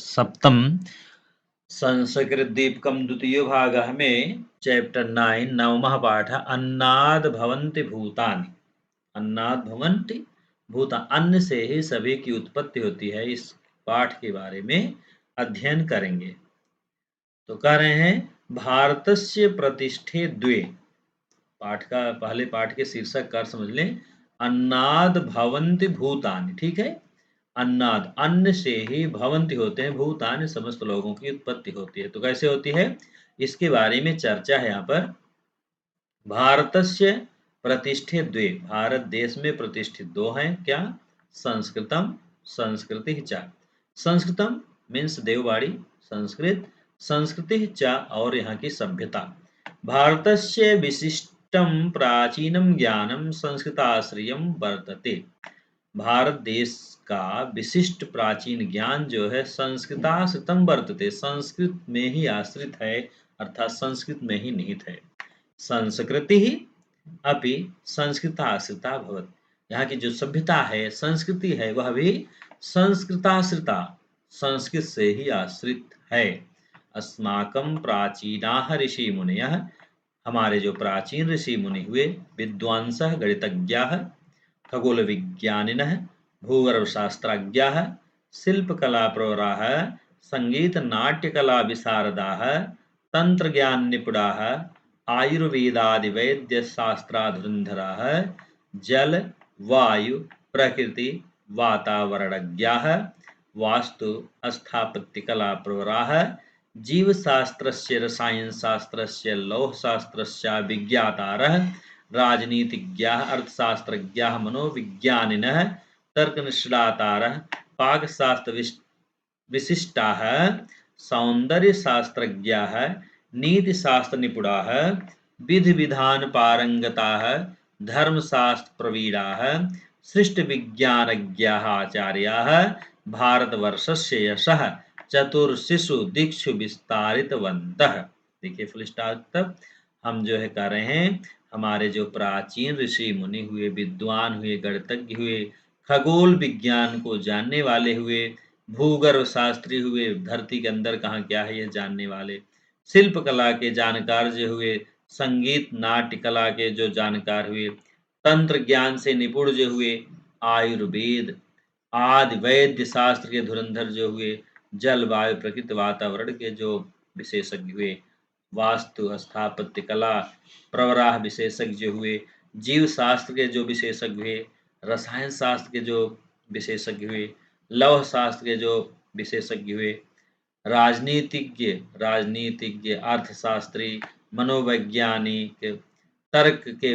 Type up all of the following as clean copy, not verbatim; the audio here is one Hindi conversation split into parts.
सप्तम संस्कृत दीपकम द्वितीय भाग में चैप्टर 9 नवमः पाठ अन्नाद भवन्ति भूतानि। अन्नाद भवन्ति भूता, अन्न से ही सभी की उत्पत्ति होती है। इस पाठ के बारे में अध्ययन करेंगे। तो कह रहे हैं भारतस्य प्रतिष्ठे द्वे। पाठ का पहले पाठ के शीर्षक का समझ लें। अन्नाद भवन्ति भूतानि, ठीक है। अन्नाद, अन्न से ही भवन्ति होते हैं, भूतानि समस्त लोगों की उत्पत्ति होती है। तो कैसे होती है इसके बारे में चर्चा है यहाँ पर। भारतस्य प्रतिष्ठे द्वे, भारत देश में प्रतिष्ठित दो हैं। क्या? संस्कृतम संस्कृति च। संस्कृतम मीन्स देववाणी, संस्कृत, संस्कृति च और यहाँ की सभ्यता। भारतस्य विशिष्टम प्राचीनम ज्ञानम संस्कृताश्रयम वर्तते। भारत देश का विशिष्ट प्राचीन ज्ञान जो है संस्कृताश्रितम वर्तते, संस्कृत में ही आश्रित है, अर्थात संस्कृत में ही निहित है। संस्कृति ही अपि संस्कृताश्रिता भवति। यहाँ की जो सभ्यता है, संस्कृति है, वह भी संस्कृताश्रिता, संस्कृत से ही आश्रित है। अस्माकं प्राचीनाः ऋषि मुनयः, हमारे जो प्राचीन ऋषि मुनि हुए, विद्वांसः गणितज्ञाः, खगोल विज्ञानिनः, भूगर्भशास्त्रज्ञाः, शिल्पकला प्रवराः, संगीत नाट्यकला विशारदाः, तंत्र ज्ञान निपुणाः, आयुर्वेदादि वैद्य शास्त्राधुरंधराः, जल वायु प्रकृति वातावरणज्ञाः, वास्तु स्थापत्य कला प्रवराः, जीवशास्त्रस्य रसायनशास्त्रस्य लौहशास्त्रस्य विज्ञातारः, राजनीतिज्ञाः, अर्थशास्त्रज्ञाः, मनोविज्ञानिनः, तर्कनिष्णातारः, पाकशास्त्र विशिष्टाः, सौंदर्यशास्त्रज्ञाः, नीतिशास्त्र निपुणाः, विधि विधान पारंगताः, धर्मशास्त्र प्रवीणाः, सृष्टि विज्ञानज्ञाः आचार्याः, भारतवर्षस्य यशः चतुर्शिशु दिक्षु विस्तारितवन्तः। देखिए फुल स्टॉप तक हम जो है कर रहे हैं। हमारे जो प्राचीन ऋषि मुनि हुए, विद्वान हुए, गणितज्ञ हुए, खगोल विज्ञान को जानने वाले हुए, भूगर्भ शास्त्री हुए, धरती के अंदर कहाँ क्या है यह जानने वाले, शिल्प कला के जानकार जो हुए, संगीत नाट्य कला के जो जानकार हुए, तंत्र ज्ञान से निपुण जो हुए, आयुर्वेद आदि वैद्य शास्त्र के धुरंधर जो हुए, जलवायु प्रकृति वातावरण के जो विशेषज्ञ हुए, वास्तु स्थापत्य कला प्रवराह विशेषज्ञ हुए, जीव शास्त्र के जो विशेषज्ञ हुए, रसायन शास्त्र के जो विशेषज्ञ हुए, लौह शास्त्र के जो विशेषज्ञ हुए, राजनीतिज्ञ, अर्थशास्त्री, मनोवैज्ञानिक, तर्क के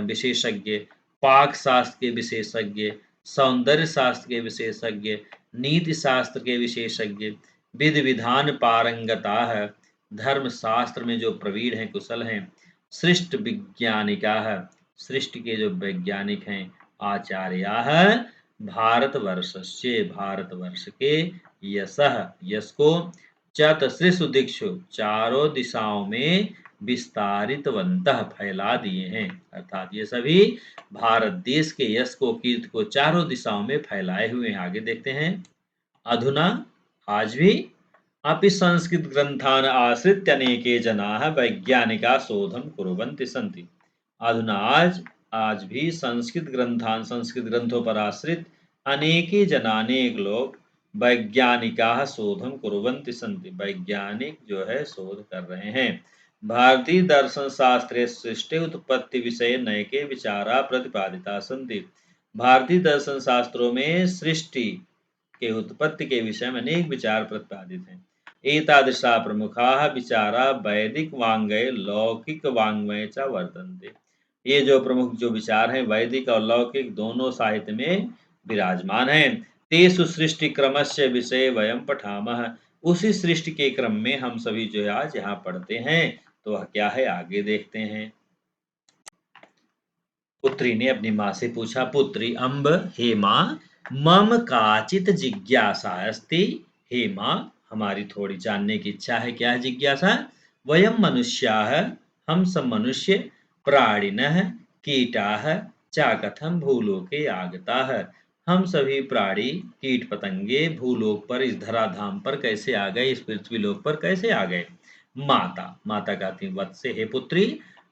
विशेषज्ञ, पाक शास्त्र के विशेषज्ञ, सौंदर्य शास्त्र के विशेषज्ञ, नीति शास्त्र के विशेषज्ञ, विधि विधान पारंगता है, धर्म शास्त्र में जो प्रवीण हैं, कुशल हैं, सृष्टि विज्ञानिका है, सृष्टि के जो वैज्ञानिक हैं, आचार्या है, भारतवर्षस्य, भारतवर्ष के, यशः, यश को, चतुर्षु दिक्षु, चारों दिशाओं में, विस्तारितवन्तः, फैला दिए हैं। अर्थात ये सभी भारत देश के यश को, कीर्ति को चारों दिशाओं में फैलाए हुए हैं। आगे देखते हैं। अधुना, आज भी, अपि संस्कृत ग्रंथान आश्रित्य अनेके जनाः वैज्ञानिका शोधं कुर्वन्ति सन्ति। अधुना, आज भी संस्कृत ग्रंथान, संस्कृत ग्रंथों पर आश्रित अनेके जना, अनेक लोग, वैज्ञानिका शोधं कुर्वन्ति सन्ति, वैज्ञानिक जो है शोध कर रहे हैं। भारतीय दर्शन शास्त्रे सृष्टि उत्पत्ति विषय नैके विचारा प्रतिपादिता सन्ति। भारतीय दर्शन शास्त्रों में सृष्टि के उत्पत्ति के विषय में अनेक विचार प्रतिपादित हैं। एतादृशा प्रमुखाः विचारा वैदिक वाङ्मये लौकिक वाङ्मये च वर्तन्ते। ये जो प्रमुख जो विचार हैं, वैदिक और लौकिक दोनों साहित्य में विराजमान हैं। तेषु सृष्टि क्रमस्य विषय वयं पठामः। उसी सृष्टि के क्रम में हम सभी जो आज यहाँ पढ़ते हैं। तो वह क्या है, आगे देखते हैं। पुत्री ने अपनी माँ से पूछा, पुत्री अम्ब, हे माँ, मम काचित जिज्ञासा अस्ति। हे माँ, हमारी थोड़ी जानने की इच्छा है। क्या है जिज्ञासा? वयम मनुष्याः, हम सब मनुष्य, प्राणिनः कीटाः च कथं भूलोके आगताः, हम सभी प्राणी कीट पतंगे भूलोक पर इस धराधाम पर कैसे आ गए, इस पृथ्वी लोक पर कैसे आ गए। माता माता कहती वत्से हे पुत्री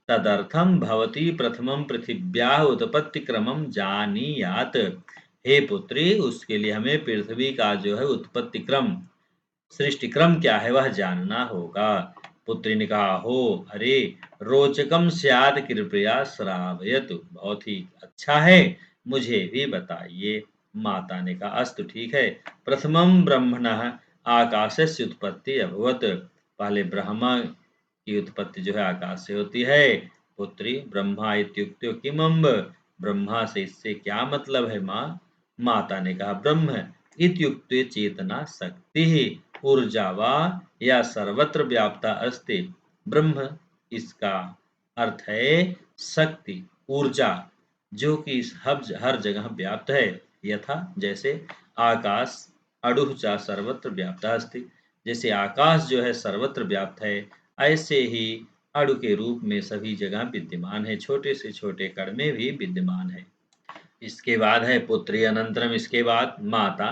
तदर्थम भवती प्रथमम पृथिव्याः उत्पत्ति क्रमम जानीयात। हे पुत्री उसके लिए हमें पृथ्वी का जो है उत्पत्ति क्रम सृष्टि क्रम क्या है वह जानना होगा। पुत्री ने कहा हो अरे रोचकम स्याद कृपया श्रावयतु, बहुत ही अच्छा है मुझे भी बताइए। माता ने कहा अस्तु ठीक है। प्रथमम ब्रह्मणः आकाशस्य उत्पत्ति अभवत, पहले ब्रह्मा की उत्पत्ति जो है आकाश से होती है। पुत्री ब्रह्मा इत्युक्तो किमम्ब, ब्रह्मा से इससे क्या मतलब है माँ। माता ने कहा ब्रह्म इत्युक्ते चेतना शक्ति ऊर्जा वा या सर्वत्र व्याप्ता अस्ति। ब्रह्म इसका अर्थ है शक्ति ऊर्जा जो कि हर जगह व्याप्त है। यथा जैसे आकाश अड़ुह च सर्वत्र व्याप्त अस्ति, जैसे आकाश जो है सर्वत्र व्याप्त है ऐसे ही अणु के रूप में सभी जगह विद्यमान है, छोटे से छोटे कण में भी विद्यमान है। इसके बाद है पुत्री अनंतरम, इसके बाद माता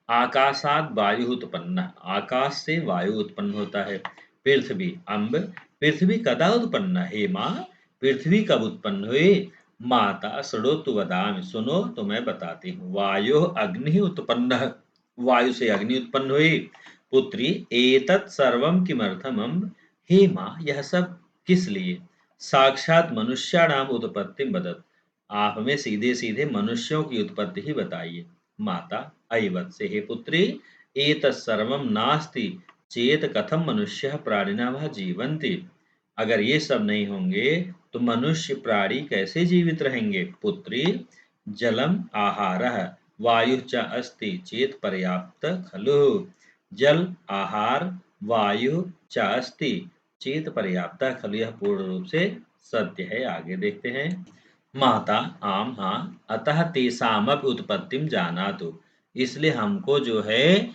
आकाशात वायु उत्पन्न, आकाश से वायु उत्पन्न होता है। पृथ्वी अम्ब, पृथ्वी कदा उत्पन्न हे माँ, पृथ्वी कब उत्पन्न हुई। माता शृणोतु वदामि, सुनो तो मैं बताती हूँ। वायु अग्नि उत्पन्न, वायु से अग्नि उत्पन्न हुई। पुत्री एतत् सर्वम किमर्थम अम्ब, हे माँ यह सब किस लिए। साक्षात मनुष्याणाम उत्पत्ति बदत, आप हमें सीधे सीधे मनुष्यों की उत्पत्ति ही बताइए। माता अयवत्से हे पुत्री एतत् सर्वं नास्ति चेत कथम मनुष्य प्राणिनः जीवन्ति, अगर ये सब नहीं होंगे तो मनुष्य प्राणी कैसे जीवित रहेंगे। पुत्री जलम आहारः वायु च अस्ति चेत पर्याप्त खलु, जल आहार वायु च अस्ति चेत पर्याप्त खलु, यह पूर्ण रूप से सत्य है। आगे देखते हैं। माता आम हाँ अतः तेषामपि उत्पत्तिम जानातु, इसलिए हमको जो है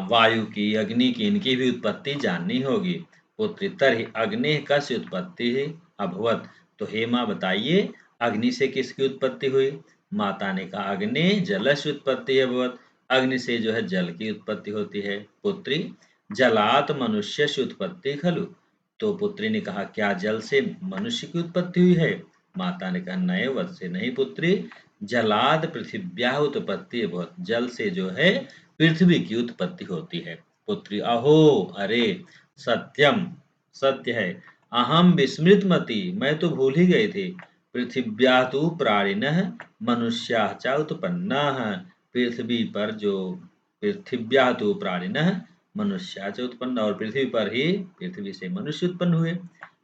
वायु की अग्नि की इनकी भी उत्पत्ति जाननी होगी। पुत्री तर्हि अग्नि कस्य उत्पत्ति अभवत, तो हे माँ बताइए अग्नि से किसकी उत्पत्ति हुई। माता ने कहा अग्नि जलस्य उत्पत्ति अभवत, अग्नि से जो है जल की उत्पत्ति होती है। पुत्री जलात मनुष्यस्य उत्पत्ति खलु, तो पुत्री ने कहा क्या जल से मनुष्य की उत्पत्ति हुई है। माता ने कहा नए वत्से नहीं पुत्री, जलाद पृथिव्या उत्पत्ति बहुत, जल से जो है पृथ्वी की उत्पत्ति होती है। पुत्री अहो अरे सत्यम सत्य है, अहम विस्मृत मती मैं तो भूल ही गई थी। पृथिव्या तो प्राणिनः मनुष्या च उत्पन्नाः, पृथ्वी पर जो पृथिव्या तो प्राणिनः मनुष्या च उत्पन्न, और पृथ्वी पर ही पृथ्वी से मनुष्य उत्पन्न हुए।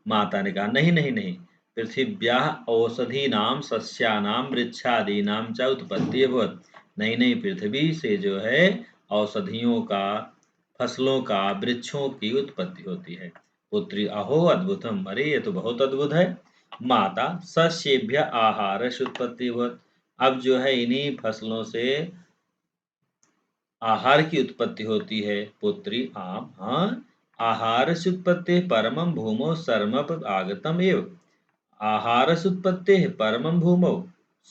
माता ने कहा नहीं नहीं नहीं, पृथिव्याः औषधीनां सस्यानां वृक्षादीनां च उत्पत्ति अभवत, नहीं नहीं पृथ्वी से जो है औषधियों का फसलों का वृक्षों की उत्पत्ति होती है। पुत्री अहो अद्भुतम, अरे ये तो बहुत अद्भुत है। माता सस्येभ्य आहार उत्पत्ति अभवत, अब जो है इन्हीं फसलों से आहार की उत्पत्ति होती है। पुत्री आम हाँ आहार से उत्पत्ति परमं भूमौ सर्वम आगतम एव, आहार से उत्पत्ति परमं भूमौ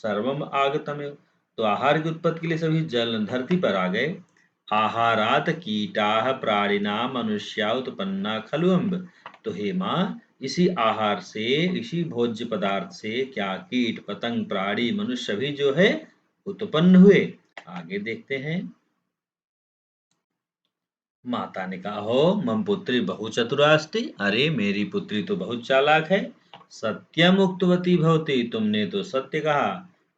सर्वम आगतम एव, तो आहार की उत्पत्ति के लिए सभी जल धरती पर आ गए। आहारात कीटाः प्राणिना मनुष्या उत्पन्ना खलु अम्ब, तो हे माँ इसी आहार से इसी भोज्य पदार्थ से क्या कीट पतंग प्राणी मनुष्य भी जो है उत्पन्न हुए। आगे देखते हैं। माता ने कहा हो मम पुत्री बहु चतुरास्ति, अरे मेरी पुत्री तो बहुत चालाक है। सत्यम उक्तवती भवती, तुमने तो सत्य कहा।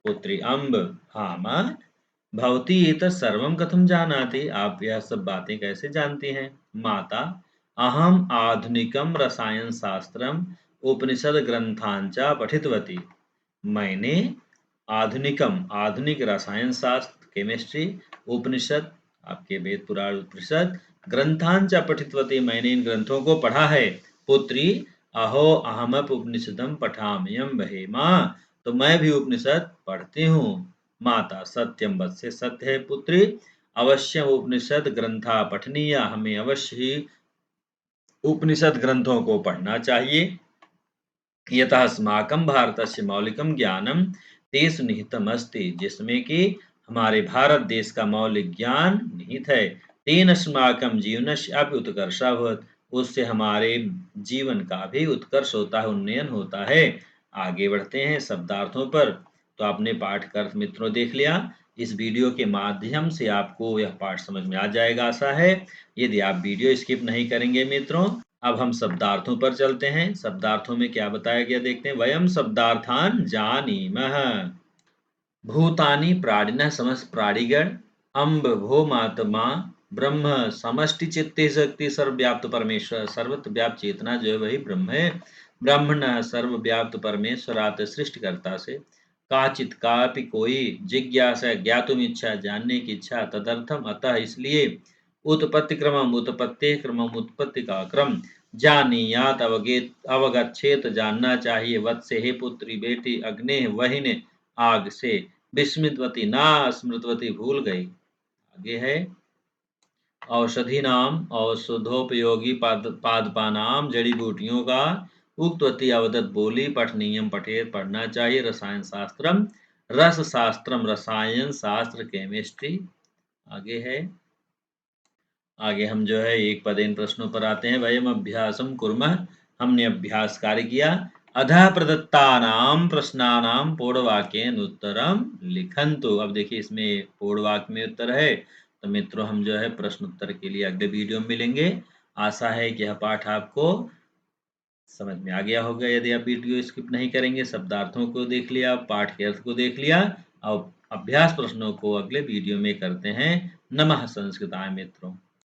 पुत्री अम्ब हाँ माँ, भवती एतत् सर्वम कथम जानाति, आप यह सब बातें कैसे जानती हैं। माता अहम आधुनिकम रसायन शास्त्रम उपनिषद ग्रंथांच पठितवती, मैंने आधुनिकम आधुनिक रसायन शास्त्र केमिस्ट्री उपनिषद आपके वेद पुराण उपनिषद ग्रंथांच पठितवती, मैंने इन ग्रंथों को पढ़ा है। पुत्री अहो अहमप उपनिषदम पठाम्यम बहे माँ, तो मैं भी उपनिषद पढ़ती हूँ। माता सत्यम वद से सत्य है पुत्री, अवश्य उपनिषद ग्रंथा पठनीय, हमें अवश्य ही उपनिषद ग्रंथों को पढ़ना चाहिए। यतः अस्माकं भारतस्य मौलिकं ज्ञानम तेषु निहितम अस्ति, जिसमें कि हमारे भारत देश का मौलिक ज्ञान निहित है। तेन अस्माकं जीवनस्य अपि उत्कर्षः भवति। उससे हमारे जीवन का भी उत्कर्ष होता है, उन्नयन होता है। आगे बढ़ते हैं शब्दार्थों पर। तो आपने पाठ का अर्थ मित्रों देख लिया। इस वीडियो के माध्यम से आपको यह पाठ समझ में आ जाएगा आशा है। यदि आप वीडियो स्किप नहीं करेंगे मित्रों, अब हम शब्दार्थों पर चलते हैं। शब्दार्थों में क्या बताया गया देखते हैं। वयम शब्दार्थान जानीमः। भूतानि प्राणिनः समस्त प्राणिगण, अम्ब भौमात्मा ब्रह्म समष्टि चित्ते शक्ति सर्वव्याप्त परमेश्वर, सर्वत्र व्याप्त चेतना जो है वही ब्रह्म है। ब्रह्मण सर्वव्याप्त परमेश्वरात सृष्टिकर्ता से, काचित कापि कोई जिज्ञासा ज्ञातुम इच्छा जानने की इच्छा, तदर्थम अतः इसलिए, उत्पत्ति क्रमम उत्पत्ति क्रमम उत्पत्ति का क्रम, जानीयात अवगेत अवगच्छेत जानना चाहिए, वत्से हे पुत्री बेटी, अग्ने वहिने आग से, विस्मृतवती ना स्मृतवती भूल गई। आगे है औषधि नाम औषधोपयोगी पादपानाम जड़ी बूटियों का, उक्तवती अवदत बोली, पठनीयम पठेत पढ़ना चाहिए, रसायन शास्त्रम रस शास्त्रम रसायन शास्त्र केमिस्ट्री। आगे है, आगे हम जो है एक पदेन प्रश्नों पर आते हैं। वयम अभ्यासम कुर्मः, हमने अभ्यास कार्य किया। अधः प्रदत्तानाम प्रश्नानाम पौढ़वाक्येन उत्तरम लिखन्तु। अब देखिए इसमें पौढ़वाक्य में उत्तर है। तो मित्रों हम जो है प्रश्न उत्तर के लिए अगले वीडियो में मिलेंगे। आशा है कि यह पाठ आपको समझ में आ गया होगा। यदि आप वीडियो स्किप नहीं करेंगे, शब्दार्थों को देख लिया, पाठ के अर्थ को देख लिया, और अभ्यास प्रश्नों को अगले वीडियो में करते हैं। नमः संस्कृताय मित्रों।